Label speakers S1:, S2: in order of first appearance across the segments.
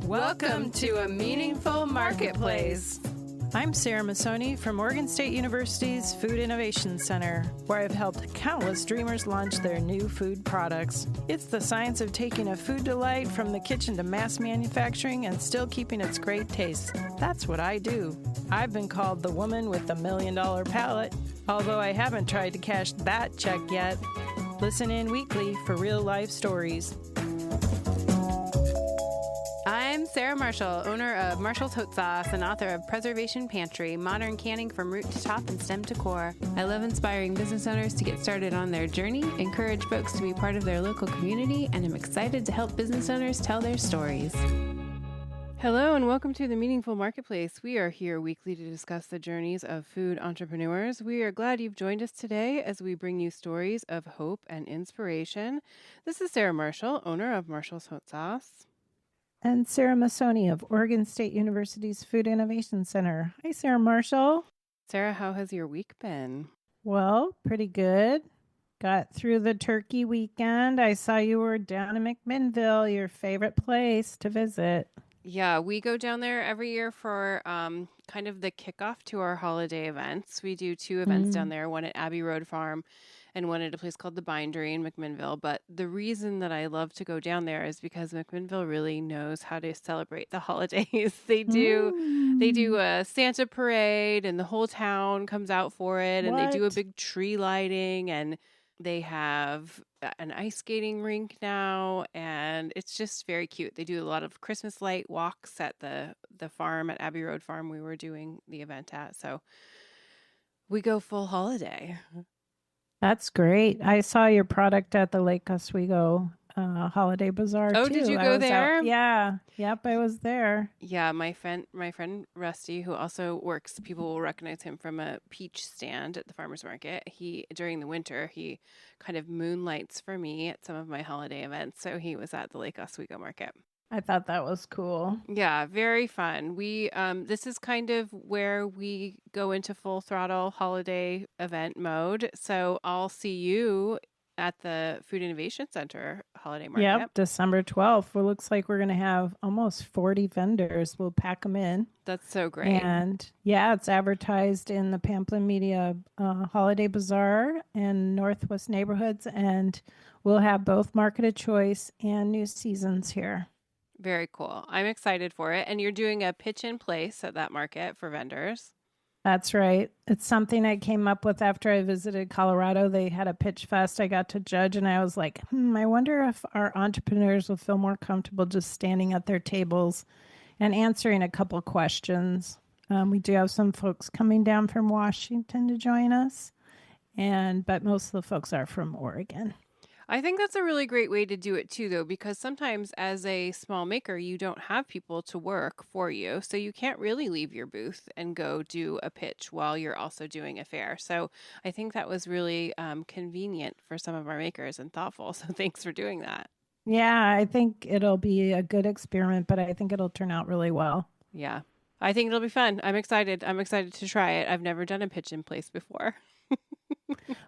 S1: Welcome to A Meaningful Marketplace.
S2: I'm Sarah Masoni from Oregon State University's Food Innovation Center, where I've helped countless dreamers launch their new food products. It's the science of taking a food delight from the kitchen to mass manufacturing and still keeping its great taste. That's what I do. I've been called the woman with the $1 million palate, although I haven't tried to cash that check yet. Listen in weekly for real-life stories.
S1: I'm Sarah Marshall, owner of Marshall's Hot Sauce and author of Preservation Pantry, modern canning from root to top and stem to core. I love inspiring business owners to get started on their journey, encourage folks to be part of their local community, and I'm excited to help business owners tell their stories. Hello and welcome to The Meaningful Marketplace. We are here weekly to discuss the journeys of food entrepreneurs. We are glad you've joined us today as we bring you stories of hope and inspiration. This is Sarah Marshall, owner of Marshall's Hot Sauce.
S2: And Sarah Masoni of Oregon State University's Food Innovation Center. Hi, Sarah Marshall.
S1: Sarah, how has your week been?
S2: Well, pretty good. Got through the turkey weekend. I saw you were down in McMinnville, your favorite place to visit.
S1: Yeah, we go down there every year for kind of the kickoff to our holiday events. We do two events down there, one at Abbey Road Farm and one at a place called the Bindery in McMinnville. But the reason that I love to go down there is because McMinnville really knows how to celebrate the holidays. They do a Santa parade and the whole town comes out for it. And they do a big tree lighting and they have an ice skating rink now, and it's just very cute. They do a lot of Christmas light walks at the farm at Abbey Road Farm we were doing the event at. So we go full holiday.
S2: That's great. I saw your product at the Lake Oswego Holiday Bazaar.
S1: Oh,
S2: too.
S1: Did you go there?
S2: Yeah. Yep, I was there.
S1: Yeah, my friend Rusty, who also works, people will recognize him from a peach stand at the farmer's market. During the winter, he kind of moonlights for me at some of my holiday events. So he was at the Lake Oswego market.
S2: I thought that was cool.
S1: Yeah, very fun. This is kind of where we go into full throttle holiday event mode. So I'll see you at the Food Innovation Center holiday market.
S2: Yep, December 12th. It looks like we're going to have almost 40 vendors. We'll pack them in.
S1: That's so great.
S2: And yeah, it's advertised in the Pamplin Media Holiday Bazaar and Northwest neighborhoods. And we'll have both Market of Choice and New Seasons here.
S1: Very cool. I'm excited for it. And you're doing a pitch in place at that market for vendors.
S2: That's right. It's something I came up with after I visited Colorado. They had a pitch fest I got to judge, and I was like, I wonder if our entrepreneurs will feel more comfortable just standing at their tables and answering a couple questions. We do have some folks coming down from Washington to join us, but most of the folks are from Oregon.
S1: I think that's a really great way to do it too, though, because sometimes as a small maker, you don't have people to work for you. So you can't really leave your booth and go do a pitch while you're also doing a fair. So I think that was really convenient for some of our makers and thoughtful. So thanks for doing that.
S2: Yeah, I think it'll be a good experiment, but I think it'll turn out really well.
S1: Yeah, I think it'll be fun. I'm excited. I'm excited to try it. I've never done a pitch in place before.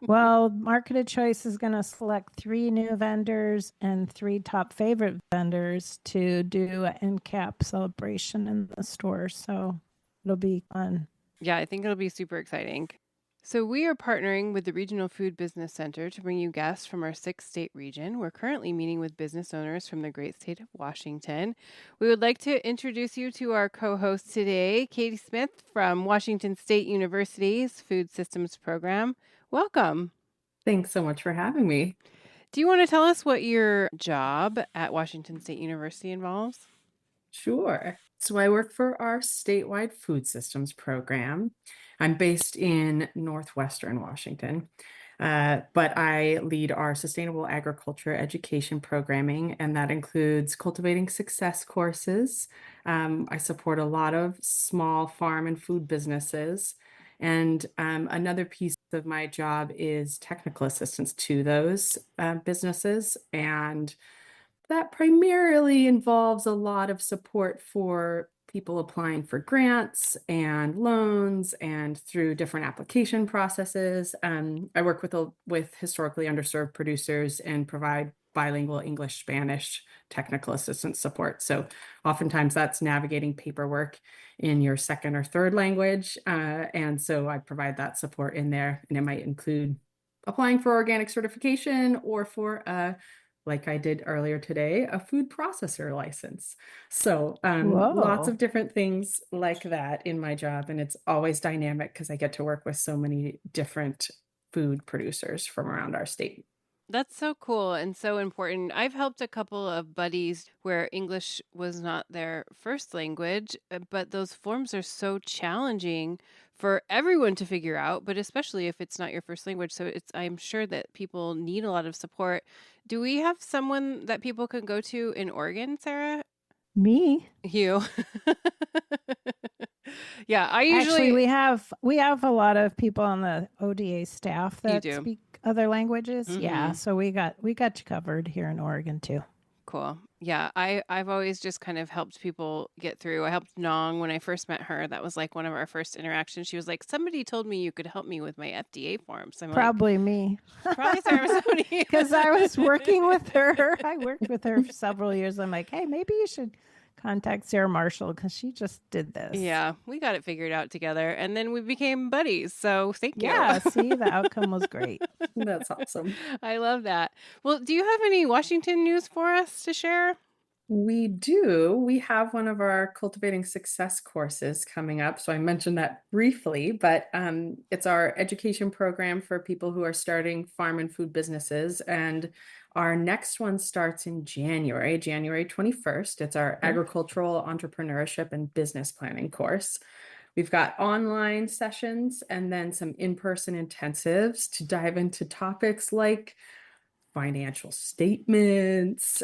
S2: Well, Market of Choice is going to select 3 new vendors and 3 top favorite vendors to do an end cap celebration in the store. So it'll be fun.
S1: Yeah, I think it'll be super exciting. So we are partnering with the Regional Food Business Center to bring you guests from our 6-state region. We're currently meeting with business owners from the great state of Washington. We would like to introduce you to our co-host today, Katie Smith from Washington State University's Food Systems Program. Welcome.
S3: Thanks so much for having me.
S1: Do you want to tell us what your job at Washington State University involves?
S3: Sure. So I work for our statewide food systems program. I'm based in Northwestern Washington, but I lead our sustainable agriculture education programming, and that includes cultivating success courses. I support a lot of small farm and food businesses. And another piece of my job is technical assistance to those businesses. And that primarily involves a lot of support for people applying for grants and loans and through different application processes. I work with historically underserved producers and provide bilingual English, Spanish technical assistance support. So oftentimes that's navigating paperwork in your second or third language. And so I provide that support in there, and it might include applying for organic certification or for like I did earlier today, a food processor license. So lots
S2: Whoa.
S3: of different things like that in my job. And it's always dynamic because I get to work with so many different food producers from around our state.
S1: That's so cool and so important. I've helped a couple of buddies where English was not their first language, but those forms are so challenging for everyone to figure out, but especially if it's not your first language. So I'm sure that people need a lot of support. Do we have someone that people can go to in Oregon, Sarah?
S2: Me?
S1: You. Yeah, I
S2: Actually,
S1: usually
S2: we have a lot of people on the ODA staff
S1: You
S2: that
S1: do.
S2: speak other languages. Yeah,
S1: Mhm.
S2: so we got you covered here in Oregon too.
S1: Cool. Yeah, I've always just kind of helped people get through. I helped Nong when I first met her. That was like one of our first interactions. She was like, "Somebody told me you could help me with my FDA forms." I'm like,
S2: Probably me.
S1: "Probably Sarah Masoni."
S2: Because I was working with her. I worked with her for several years. I'm like, hey, maybe you should contact Sarah Marshall because she just did this.
S1: Yeah, we got it figured out together, and then we became buddies. So thank you.
S2: Yeah, see, the outcome was great.
S3: That's awesome.
S1: I love that. Well, do you have any Washington news for us to share?
S3: We do. We have one of our Cultivating Success courses coming up. So I mentioned that briefly, but it's our education program for people who are starting farm and food businesses. And our next one starts in January 21st. It's our agricultural entrepreneurship and business planning course. We've got online sessions and then some in-person intensives to dive into topics like financial statements.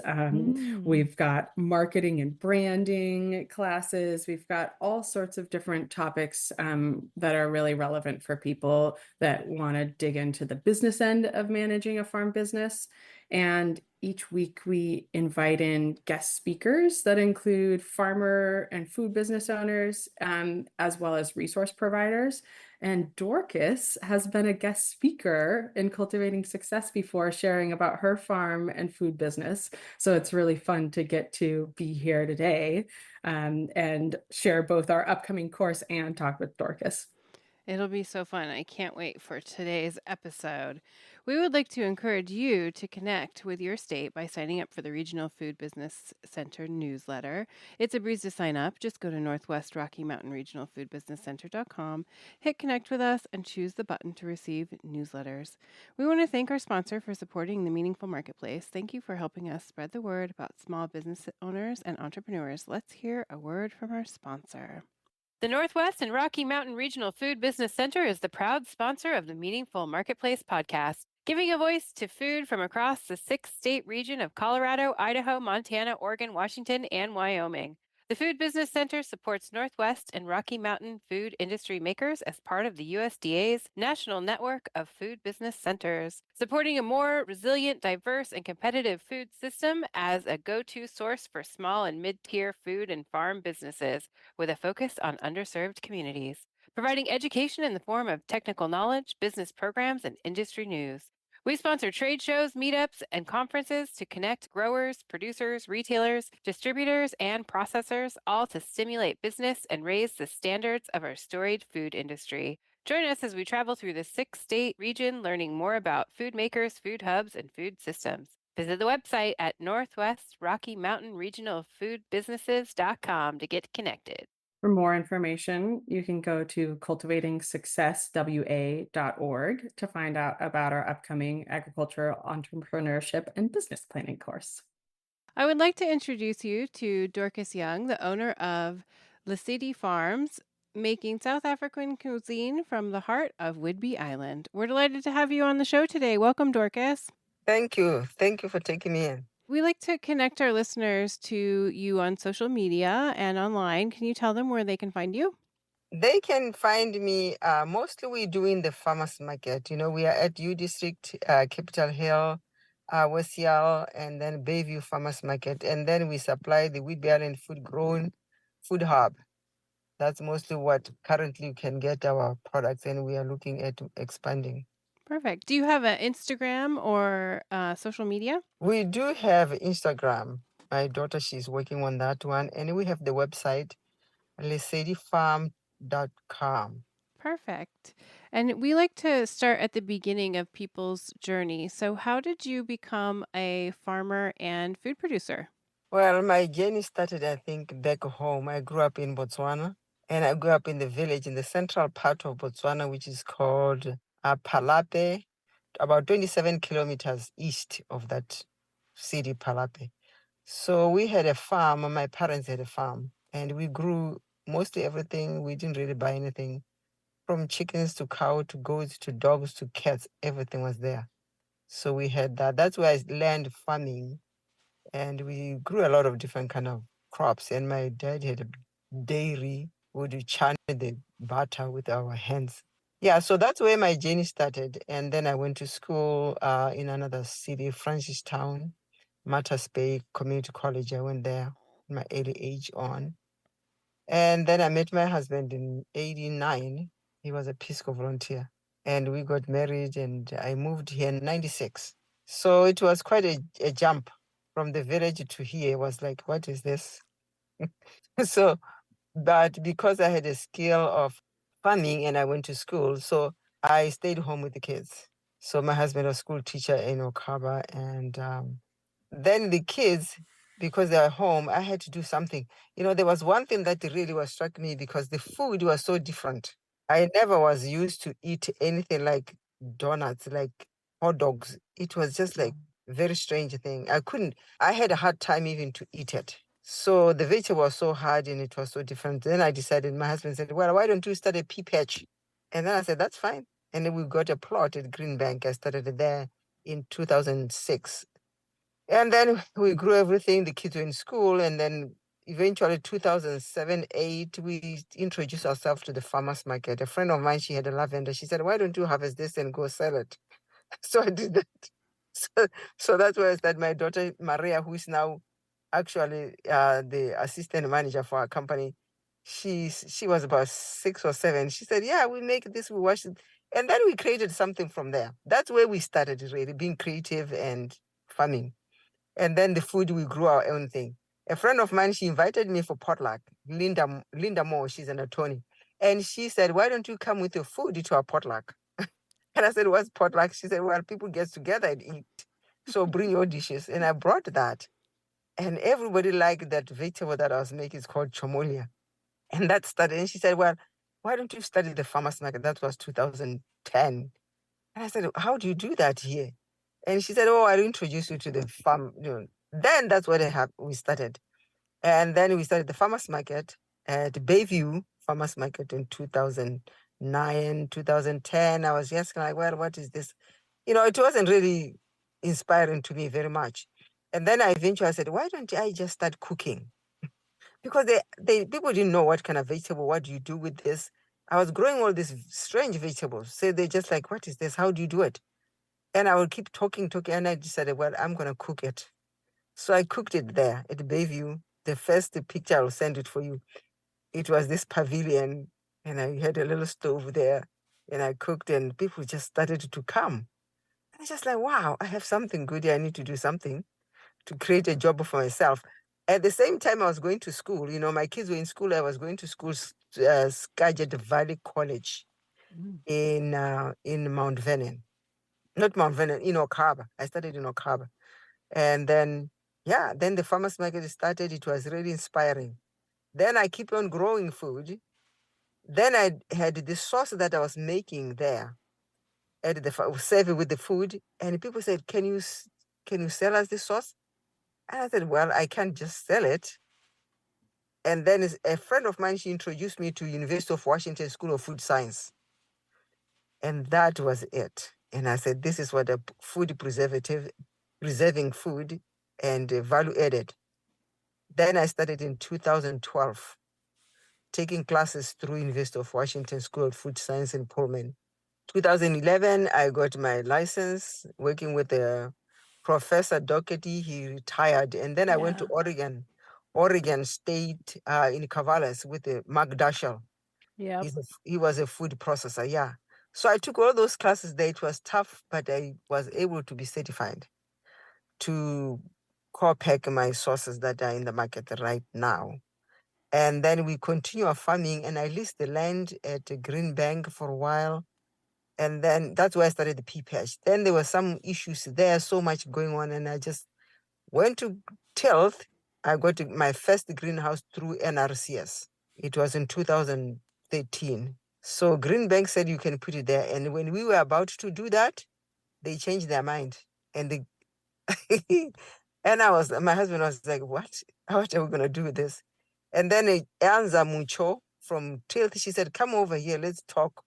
S3: We've got marketing and branding classes. We've got all sorts of different topics that are really relevant for people that want to dig into the business end of managing a farm business. And each week we invite in guest speakers that include farmer and food business owners, as well as resource providers. And Dorcas has been a guest speaker in Cultivating Success before, sharing about her farm and food business. So it's really fun to get to be here today and share both our upcoming course and talk with Dorcas.
S1: It'll be so fun. I can't wait for today's episode. We would like to encourage you to connect with your state by signing up for the Regional Food Business Center newsletter. It's a breeze to sign up. Just go to Northwest Rocky Mountain Regional Food Business Center.com, hit connect with us, and choose the button to receive newsletters. We want to thank our sponsor for supporting the Meaningful Marketplace. Thank you for helping us spread the word about small business owners and entrepreneurs. Let's hear a word from our sponsor. The Northwest and Rocky Mountain Regional Food Business Center is the proud sponsor of the Meaningful Marketplace podcast, giving a voice to food from across the 6-state region of Colorado, Idaho, Montana, Oregon, Washington, and Wyoming. The Food Business Center supports Northwest and Rocky Mountain food industry makers as part of the USDA's National Network of Food Business Centers, supporting a more resilient, diverse, and competitive food system as a go-to source for small and mid-tier food and farm businesses, with a focus on underserved communities, providing education in the form of technical knowledge, business programs, and industry news. We sponsor trade shows, meetups, and conferences to connect growers, producers, retailers, distributors, and processors, all to stimulate business and raise the standards of our storied food industry. Join us as we travel through the 6-state region, learning more about food makers, food hubs, and food systems. Visit the website at Northwest Rocky Mountain Regional Food Businesses.com to get connected.
S3: For more information, you can go to cultivatingsuccesswa.org to find out about our upcoming agricultural entrepreneurship and business planning course.
S1: I would like to introduce you to Dorcas Young, the owner of Lesedi Farms, making South African cuisine from the heart of Whidbey Island. We're delighted to have you on the show today. Welcome, Dorcas.
S4: Thank you. Thank you for taking me in.
S1: We like to connect our listeners to you on social media and online. Can you tell them where they can find you?
S4: They can find me, mostly we're doing the farmers market. We are at U District, Capitol Hill, West Yale, and then Bayview Farmers Market. And then we supply the Whidbey Island food grown food hub. That's mostly what currently you can get our products, and we are looking at expanding.
S1: Perfect. Do you have an Instagram or social media?
S4: We do have Instagram. My daughter, she's working on that one. And we have the website, lesedifarm.com.
S1: Perfect. And we like to start at the beginning of people's journey. So, how did you become a farmer and food producer?
S4: Well, my journey started, I think, back home. I grew up in Botswana, and I grew up in the village in the central part of Botswana, which is called Palape, about 27 kilometers east of that city, Palape. So we had a farm, my parents had a farm, and we grew mostly everything. We didn't really buy anything from chickens to cow to goats to dogs to cats, everything was there. So we had that. That's where I learned farming, and we grew a lot of different kind of crops. And my dad had a dairy. We would churn the butter with our hands. Yeah, so that's where my journey started. And then I went to school in another city, Francistown, Martha's Bay Community College. I went there in my early age on. And then I met my husband in 89. He was a Peace Corps volunteer. And we got married, and I moved here in 96. So it was quite a jump from the village to here. It was like, what is this? So, but because I had a skill of farming and I went to school, so I stayed home with the kids. So my husband was a school teacher in Okaba, and then the kids, because they're home, I had to do something. You know, there was one thing that really was struck me because the food was so different. I never was used to eat anything like donuts, like hot dogs. It was just like very strange thing. I had a hard time even to eat it. So the vegetable was so hard and it was so different. Then I decided, my husband said, well, why don't you start a pea patch? And then I said, that's fine. And then we got a plot at Greenbank. I started it there in 2006. And then we grew everything. The kids were in school. And then eventually 2007, 8, we introduced ourselves to the farmer's market. A friend of mine, she had a lavender. She said, why don't you harvest this and go sell it? So I did that. So that's where I started. My daughter, Maria, who is now actually the assistant manager for our company, she was about 6 or 7. She said, yeah, we make this, we wash it. And then we created something from there. That's where we started, really, being creative and farming. And then the food, we grew our own thing. A friend of mine, she invited me for potluck, Linda Moore, she's an attorney. And she said, why don't you come with your food to our potluck? And I said, what's potluck? She said, well, people get together and eat. So bring your dishes. And I brought that. And everybody liked that vegetable that I was making. It's called chomolia. And that started. And she said, well, why don't you study the farmer's market? That was 2010. And I said, how do you do that here? And she said, oh, I'll introduce you to the farm. Then that's where we started. And then we started the farmer's market at Bayview Farmer's Market in 2009, 2010. I was just like, well, what is this? It wasn't really inspiring to me very much. And then I eventually said, why don't I just start cooking? Because people didn't know what kind of vegetable, what do you do with this? I was growing all these strange vegetables. So they're just like, what is this? How do you do it? And I would keep talking, and I decided, well, I'm going to cook it. So I cooked it there at Bayview. The first picture, I'll send it for you. It was this pavilion, and I had a little stove there, and I cooked, and people just started to come. And I was just like, wow, I have something good here. I need to do something to create a job for myself. At the same time, I was going to school. My kids were in school. I was going to school, Skagit Valley College in Mount Vernon. Not Mount Vernon, in Okaba. I studied in Okaba. And then, then the farmer's market started. It was really inspiring. Then I keep on growing food. Then I had the sauce that I was making there at serving with the food. And people said, can you sell us this sauce? And I said, well, I can't just sell it. And then a friend of mine, she introduced me to University of Washington School of Food Science. And that was it. And I said, this is what a preserving food and value added. Then I started in 2012, taking classes through University of Washington School of Food Science in Pullman. 2011, I got my license working with Professor Doherty. He retired. And then I went to Oregon Oregon State in Cavales with Mark Dashell.
S2: Yep.
S4: He was a food processor, yeah. So I took all those classes there. It was tough, but I was able to be certified to co-pack my sources that are in the market right now. And then we continue our farming, and I leased the land at Green Bank for a while. And then that's where I started the pea patch. Then there were some issues there, so much going on, and I just went to Tilth. I got my first greenhouse through NRCS. It was in 2013. So Green Bank said you can put it there. And when we were about to do that, they changed their mind. And they and my husband was like, what are we gonna do with this? And then Anza Mucho from Tilth, she said, come over here, let's talk.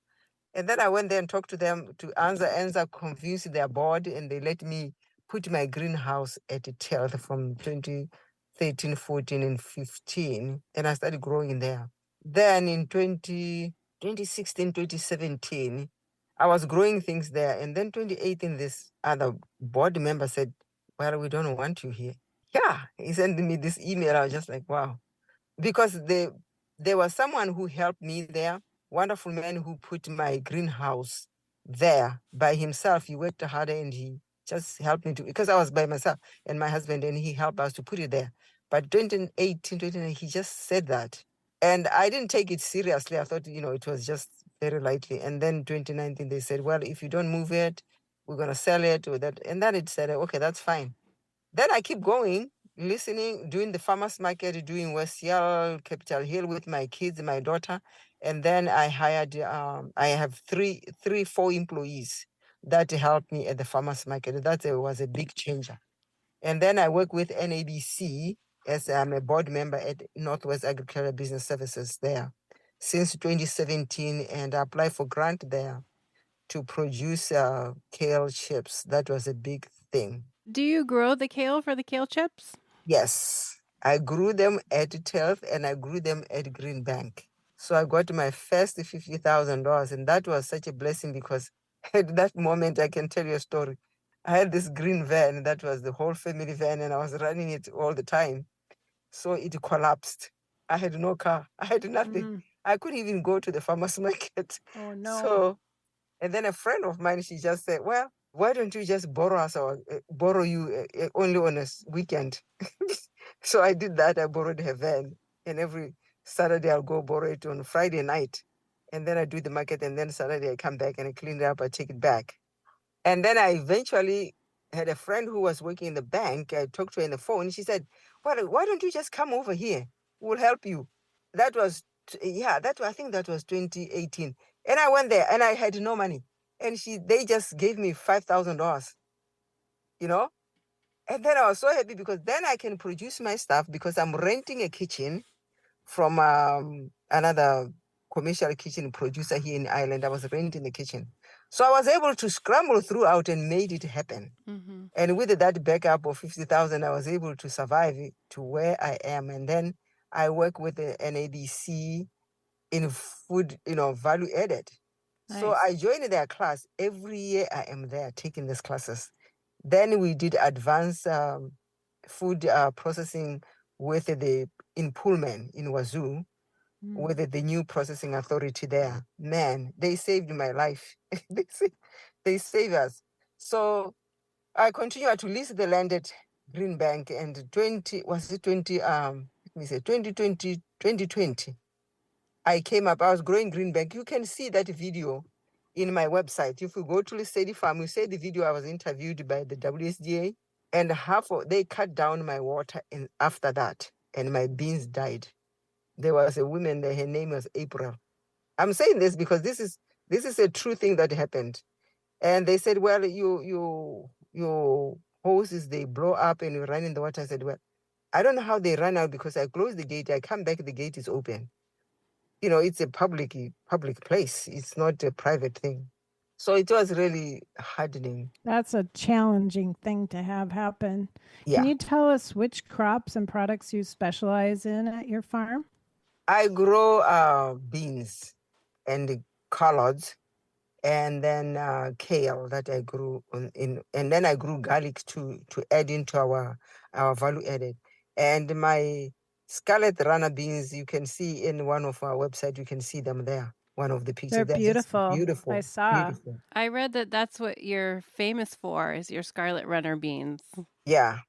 S4: And then I went there and talked to them, to Anza convinced their board, and they let me put my greenhouse at Tilth from 2013, 14, and 15. And I started growing there. Then in 2016, 2017, I was growing things there. And then 2018, this other board member said, well, we don't want you here. Yeah, he sent me this email. I was just like, wow. Because there was someone who helped me there, wonderful man who put my greenhouse there by himself. He worked harder and he just helped me to, because I was by myself and my husband, and he helped us to put it there. But 2018, 2019, he just said that. And I didn't take it seriously. I thought, it was just very lightly. And then 2019, they said, well, if you don't move it, we're going to sell it or that. And then it said, okay, that's fine. Then I keep going, listening, doing the farmers market, doing West Yale, Capitol Hill with my kids, my daughter. And then I hired, I have four employees that helped me at the farmers market. That was a big changer. And then I work with NABC as I'm a board member at Northwest Agricultural Business Services there since 2017, and I applied for grant there to produce kale chips. That was a big thing.
S1: Do you grow the kale for the kale chips?
S4: Yes, I grew them at Tilth and I grew them at Green Bank. So I got my first $50,000, and that was such a blessing because at that moment, I can tell you a story. I had this green van that was the whole family van, and I was running it all the time. So it collapsed. I had no car. I had nothing. I couldn't even go to the farmer's market.
S2: Oh, no.
S4: So, and then a friend of mine, she just said, well, why don't you just borrow you only on a weekend? So I did that. I borrowed her van, and every Saturday I'll go borrow it on Friday night. And then I do the market, and then Saturday I come back and I clean it up, I take it back. And then I eventually had a friend who was working in the bank. I talked to her on the phone. She said, well, why don't you just come over here? We'll help you. That was, I think that was 2018. And I went there and I had no money. And they just gave me $5,000, And then I was so happy because then I can produce my stuff because I'm renting a kitchen from another commercial kitchen producer here in Ireland. I was renting the kitchen. So I was able to scramble throughout and made it happen.
S1: Mm-hmm.
S4: And with that backup of 50,000, I was able to survive to where I am. And then I work with the NABC in food, value added. Nice. So I joined their class. Every year I am there taking these classes. Then we did advanced food processing with in Pullman in Wazoo, with the new processing authority there. Man, they saved my life. they saved us. So I continued to lease the land at Green Bank, and 2020, I came up, I was growing Green Bank. You can see that video in my website. If you go to Lesedi Farm, you see the video. I was interviewed by the WSDA, and they cut down my water after that, and my beans died. There was a woman there, her name was April. I'm saying this because this is a true thing that happened. And they said, well, your hoses, they blow up and you run in the water. I said, well, I don't know how they run out because I close the gate. I come back, the gate is open. It's a public place. It's not a private thing. So it was really hardening.
S2: That's a challenging thing to have happen.
S4: Yeah.
S2: Can you tell us which crops and products you specialize in at your farm?
S4: I grow beans and collards, and then kale that I grew and then I grew garlic to add into our value added. And my Scarlet runner beans, you can see in one of our website, you can see them there. One of the pictures.
S2: They're
S4: Just
S2: beautiful.
S4: beautiful.
S2: I saw.
S4: Beautiful.
S1: I read that that's what you're famous for, is your scarlet runner beans.
S4: Yeah.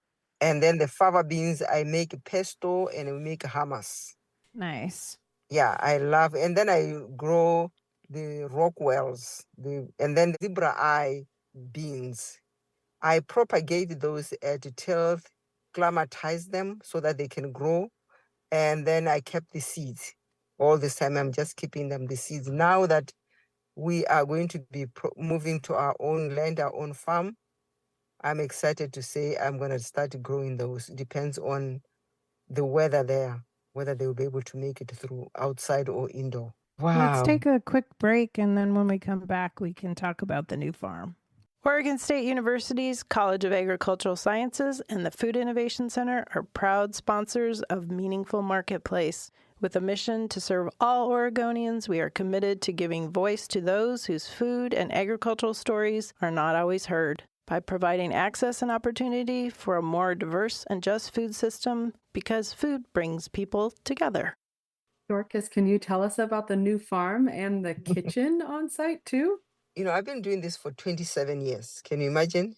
S4: And then the fava beans, I make pesto and we make hummus.
S2: Nice.
S4: Yeah, I love. And then I grow the rockwells, and then the zebra eye beans. I propagate those at tilth, climatize them so that they can grow. And then I kept the seeds. All this time, I'm just keeping them, the seeds. Now that we are going to be moving to our own land, our own farm, I'm excited to say I'm going to start growing those. Depends on the weather there, whether they will be able to make it through outside or indoor. Wow.
S2: Let's take a quick break, and then when we come back, we can talk about the new farm. Oregon State University's College of Agricultural Sciences and the Food Innovation Center are proud sponsors of Meaningful Marketplace. With a mission to serve all Oregonians, we are committed to giving voice to those whose food and agricultural stories are not always heard. By providing access and opportunity for a more diverse and just food system, because food brings people together.
S3: Dorcas, can you tell us about the new farm and the kitchen on site too?
S4: I've been doing this for 27 years. Can you imagine?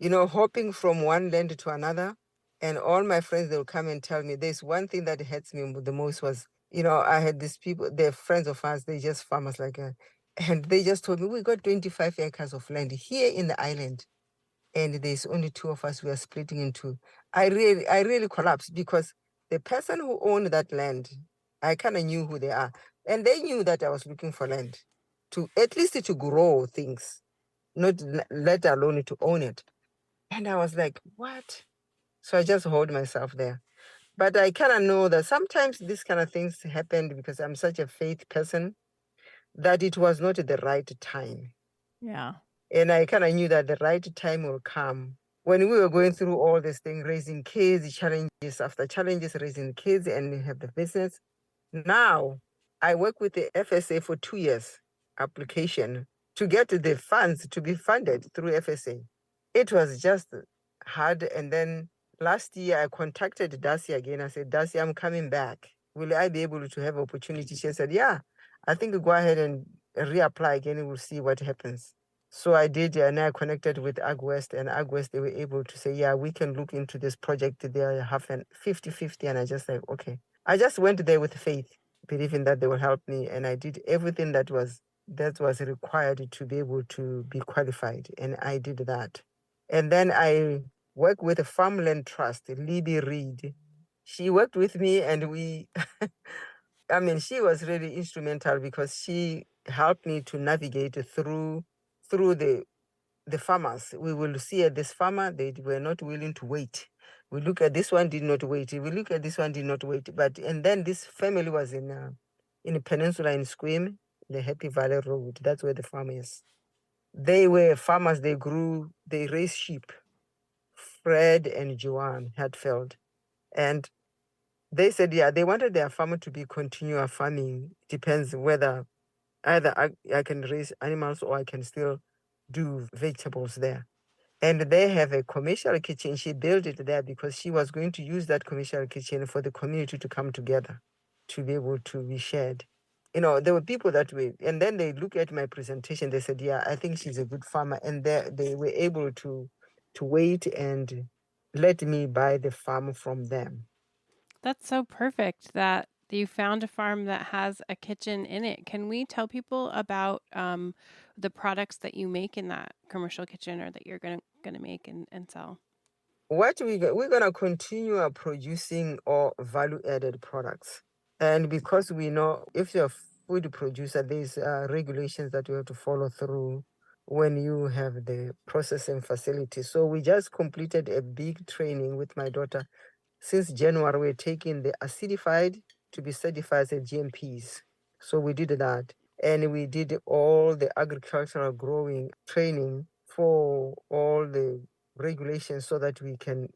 S4: Hopping from one land to another. And all my friends, they'll come and tell me, there's one thing that hurts me the most was, I had these people, they're friends of ours, they're just farmers and they just told me, we got 25 acres of land here in the island. And there's only two of us, we are splitting in two. I really collapsed because the person who owned that land, I kind of knew who they are. And they knew that I was looking for land at least to grow things, not let alone to own it. And I was like, what? So I just hold myself there. But I kind of know that sometimes these kind of things happened because I'm such a faith person that it was not the right time.
S2: Yeah.
S4: And I kind of knew that the right time will come. When we were going through all this thing, raising kids, challenges after challenges, raising kids, and we have the business. Now, I work with the FSA for 2 years application to get the funds to be funded through FSA. It was just hard. And then last year, I contacted Darcy again. I said, Darcy, I'm coming back. Will I be able to have opportunity? She said, yeah, I think go ahead and reapply again. We'll see what happens. So I did, and I connected with AgWest, and AgWest, they were able to say, yeah, we can look into this project. They are half and 50-50. And I just like, okay. I just went there with faith, believing that they will help me. And I did everything that was required to be able to be qualified. And I did that. And then I worked with a farmland trust, Libby Reed. She worked with me, and we, she was really instrumental because she helped me to navigate through the farmers. We will see at this farmer, they were not willing to wait. We look at this one, did not wait. We look at this one, did not wait. And then this family was in a peninsula in Squim, the Happy Valley Road. That's where the farm is. They were farmers. They raised sheep. Fred and Joanne Hatfield. And they said, yeah, they wanted their farm to be continual farming. Depends whether either I can raise animals or I can still do vegetables there. And they have a commercial kitchen. She built it there because she was going to use that commercial kitchen for the community to come together, to be able to be shared. There were people that way. And then they look at my presentation. They said, yeah, I think she's a good farmer. And they were able to wait and let me buy the farm from them.
S1: That's so perfect that you found a farm that has a kitchen in it. Can we tell people about the products that you make in that commercial kitchen, or that you're gonna make and sell?
S4: What we're gonna continue producing all value-added products, and because we know if you're a food producer, there's regulations that you have to follow through when you have the processing facility. So we just completed a big training with my daughter. Since January, we're taking the acidified to be certified as GMPs. So we did that. And we did all the agricultural growing training for all the regulations so that we can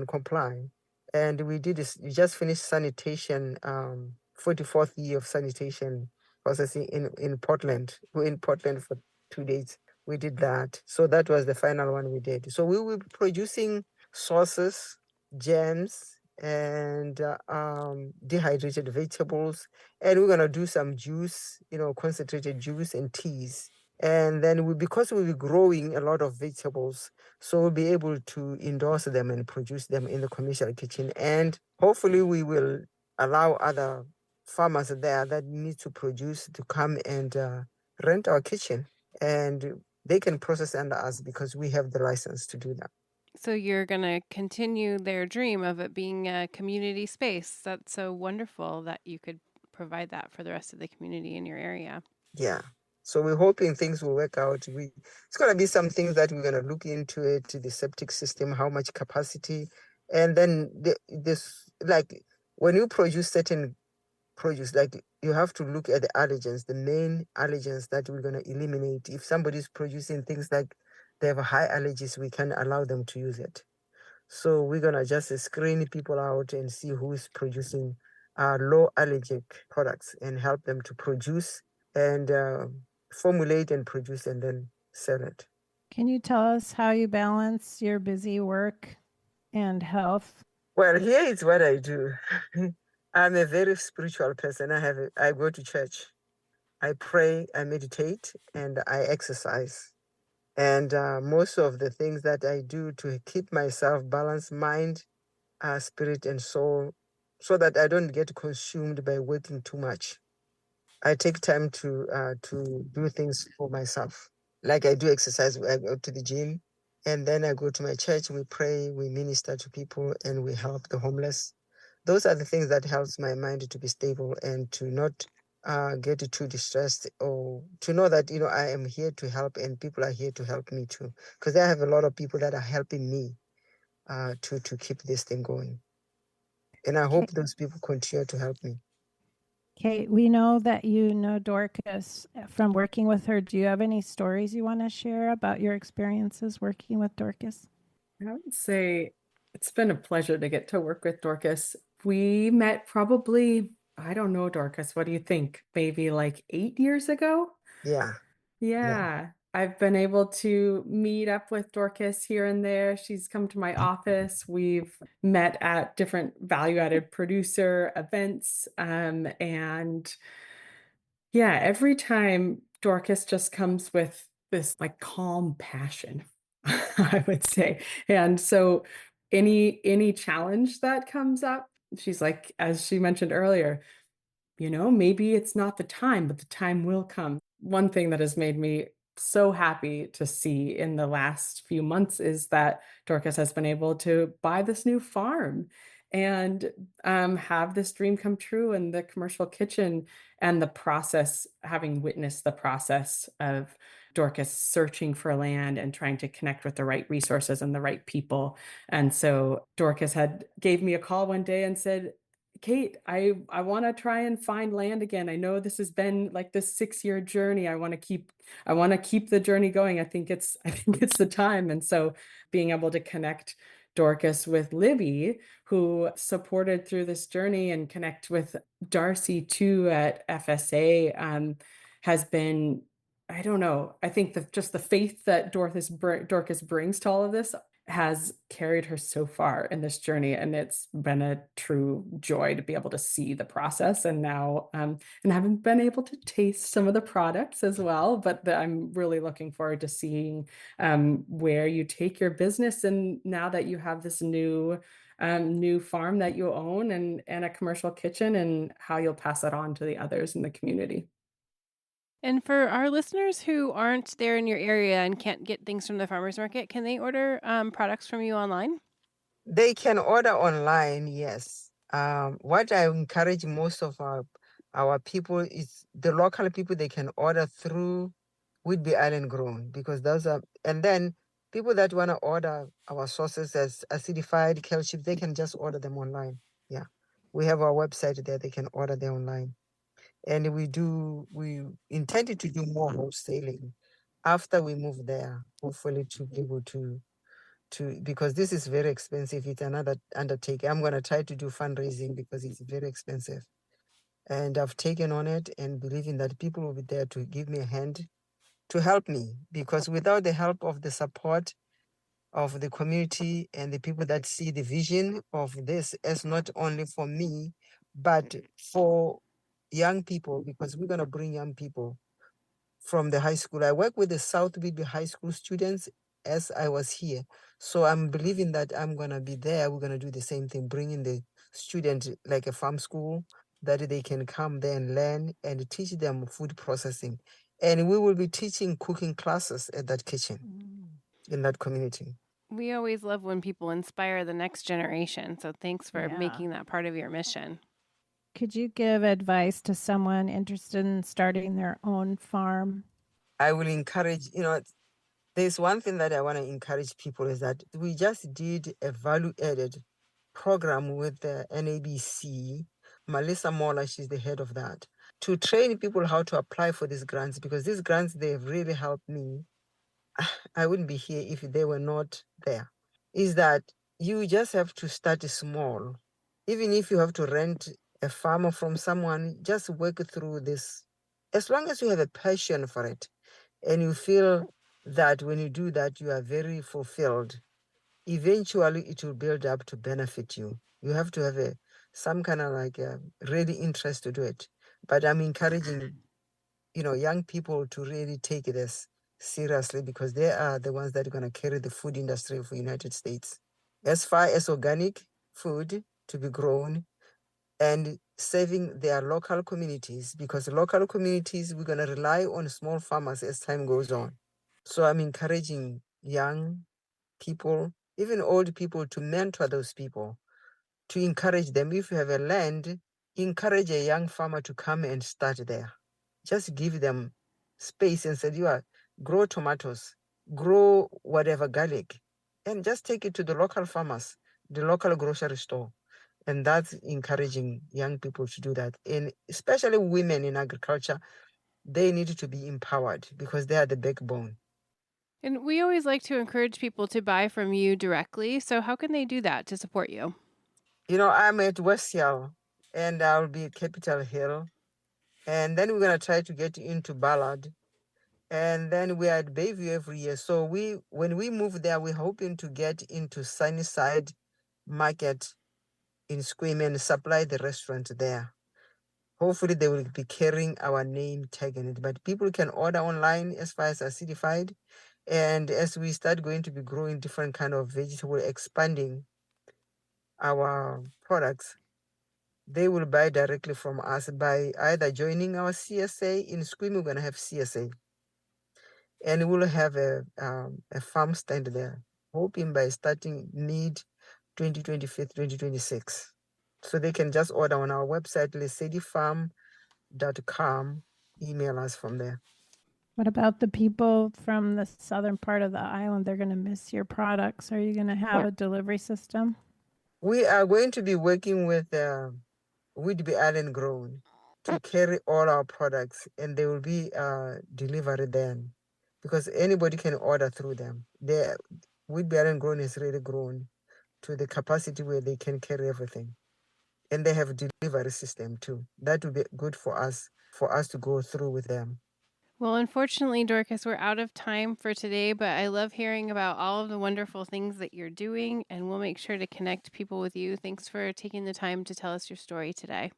S4: comply. And we just finished sanitation, 44th year of sanitation processing in Portland. We're in Portland for 2 days. We did that. So that was the final one we did. So we will be producing sauces, jams, and dehydrated vegetables. And we're going to do some juice, concentrated juice and teas. And then because we'll be growing a lot of vegetables, so we'll be able to endorse them and produce them in the commercial kitchen. And hopefully we will allow other farmers there that need to produce to come and rent our kitchen. And they can process under us because we have the license to do that.
S1: So you're going to continue their dream of it being a community space. That's so wonderful that you could provide that for the rest of the community in your area.
S4: Yeah. So we're hoping things will work out. It's going to be some things that we're going to look into it, the septic system, how much capacity. And then like when you produce certain produce, like you have to look at the allergens, the main allergens that we're going to eliminate. If somebody's producing things like they have high allergies, we can allow them to use it. So we're going to just screen people out and see who is producing low allergic products and help them to produce and formulate and produce and then sell it.
S2: Can you tell us how you balance your busy work and health?
S4: Well, here is what I do. I'm a very spiritual person. I go to church. I pray, I meditate, and I exercise. And most of the things that I do to keep myself balanced, mind, spirit, and soul, so that I don't get consumed by working too much. I take time to do things for myself. Like I do exercise, I go to the gym, and then I go to my church. We pray, we minister to people, and we help the homeless. Those are the things that helps my mind to be stable and to not get too distressed, or to know that I am here to help and people are here to help me too. Because I have a lot of people that are helping me to keep this thing going, and I hope those people continue to help me.
S2: Kate, we know that you know Dorcas from working with her. Do you have any stories you want to share about your experiences working with Dorcas?
S3: I would say it's been a pleasure to get to work with Dorcas. We met probably, I don't know, Dorcas, what do you think? Maybe like 8 years ago?
S4: Yeah.
S3: Yeah. I've been able to meet up with Dorcas here and there. She's come to my office. We've met at different value-added producer events. And yeah, every time Dorcas just comes with this like calm passion, I would say. And so any challenge that comes up, she's like, as she mentioned earlier, maybe it's not the time, but the time will come. One thing that has made me so happy to see in the last few months is that Dorcas has been able to buy this new farm and have this dream come true in the commercial kitchen, and the process, having witnessed the process of Dorcas searching for land and trying to connect with the right resources and the right people. And so Dorcas gave me a call one day and said, Kate, I want to try and find land again. I know this has been like this 6-year journey. I want to keep the journey going. I think it's the time. And so being able to connect Dorcas with Libby, who supported through this journey, and connect with Darcy too at FSA, has been, I don't know. I think just the faith that Dorcas brings to all of this has carried her so far in this journey, and it's been a true joy to be able to see the process. And now and haven't been able to taste some of the products as well, but I'm really looking forward to seeing where you take your business, and now that you have this new farm that you own, and a commercial kitchen, and how you'll pass that on to the others in the community.
S1: And for our listeners who aren't there in your area and can't get things from the farmers market, can they order products from you online?
S4: They can order online, yes. What I encourage most of our people is the local people. They can order through Whidbey Island Grown, because those are, and then people that want to order our sauces as acidified kale chips, they can just order them online. Yeah, we have our website there. They can order them online, and we intended to do more wholesaling after we move there, hopefully to be able to because this is very expensive. It's another undertaking. I'm going to try to do fundraising because it's very expensive. And I've taken on it and believing that people will be there to give me a hand, to help me, because without the help of the support, of the community and the people that see the vision of this as not only for me, but for young people, because we're going to bring young people from the high school. I work with the South Whidbey High School students as I was here. So I'm believing that I'm going to be there. We're going to do the same thing, bringing the students like a farm school that they can come there and learn and teach them food processing. And we will be teaching cooking classes at that kitchen in that community.
S1: We always love when people inspire the next generation. So thanks for
S2: Yeah.
S1: making that part of your mission.
S2: Could you give advice to someone interested in starting their own farm?
S4: I will encourage, there's one thing that I want to encourage people is that we just did a value-added program with the NABC. Melissa Moller, she's the head of that, to train people how to apply for these grants, because these grants, they've really helped me. I wouldn't be here if they were not there. Is that you just have to start small. Even if you have to rent a farm from someone, just work through this. As long as you have a passion for it and you feel that when you do that, you are very fulfilled, eventually it will build up to benefit you. You have to have some kind of like a really interest to do it. But I'm encouraging, young people to really take this seriously, because they are the ones that are going to carry the food industry for United States. As far as organic food to be grown and serving their local communities, because local communities, we're going to rely on small farmers as time goes on. So I'm encouraging young people, even old people, to mentor those people, to encourage them. If you have a land, encourage a young farmer to come and start there. Just give them space and say, grow tomatoes, grow whatever, garlic, and just take it to the local farmers, the local grocery store. And that's encouraging young people to do that. And especially women in agriculture, they need to be empowered because they are the backbone.
S1: And we always like to encourage people to buy from you directly. So how can they do that to support you?
S4: I'm at West Hill and I'll be at Capitol Hill. And then we're going to try to get into Ballard. And then we are at Bayview every year. So when we move there, we're hoping to get into Sunnyside Market in Squim and supply the restaurant there. Hopefully they will be carrying our name tag in it, but people can order online as far as acidified. And as we start going to be growing different kind of vegetable, expanding our products, they will buy directly from us by either joining our CSA. In Squim, we're going to have CSA. And we'll have a farm stand there, hoping by starting mid 2025, 2026. So they can just order on our website, lesedifarm.com, email us from there.
S2: What about the people from the southern part of the island? They're going to miss your products. Are you going to have a delivery system?
S4: We are going to be working with Whidbey Island Grown to carry all our products, and they will be delivered then, because anybody can order through them. Whidbey Island Grown is really grown to the capacity where they can carry everything. And they have a delivery system too. That would be good for us to go through with them.
S1: Well, unfortunately, Dorcas, we're out of time for today, but I love hearing about all of the wonderful things that you're doing, and we'll make sure to connect people with you. Thanks for taking the time to tell us your story today.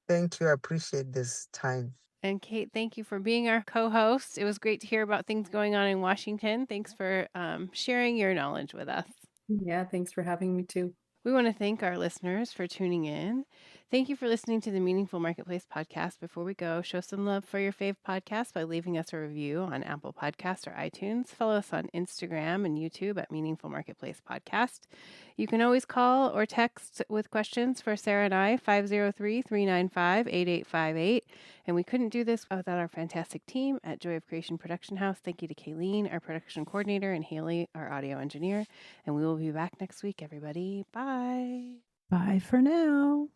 S4: Thank you. I appreciate this time.
S1: And Kate, thank you for being our co-host. It was great to hear about things going on in Washington. Thanks for sharing your knowledge with us.
S3: Yeah, thanks for having me too.
S1: We want to thank our listeners for tuning in. Thank you for listening to the Meaningful Marketplace podcast. Before we go, show some love for your fave podcast by leaving us a review on Apple Podcasts or iTunes. Follow us on Instagram and YouTube at Meaningful Marketplace Podcast. You can always call or text with questions for Sarah and I, 503-395-8858. And we couldn't do this without our fantastic team at Joy of Creation Production House. Thank you to Kayleen, our production coordinator, and Haley, our audio engineer. And we will be back next week, everybody. Bye.
S2: Bye for now.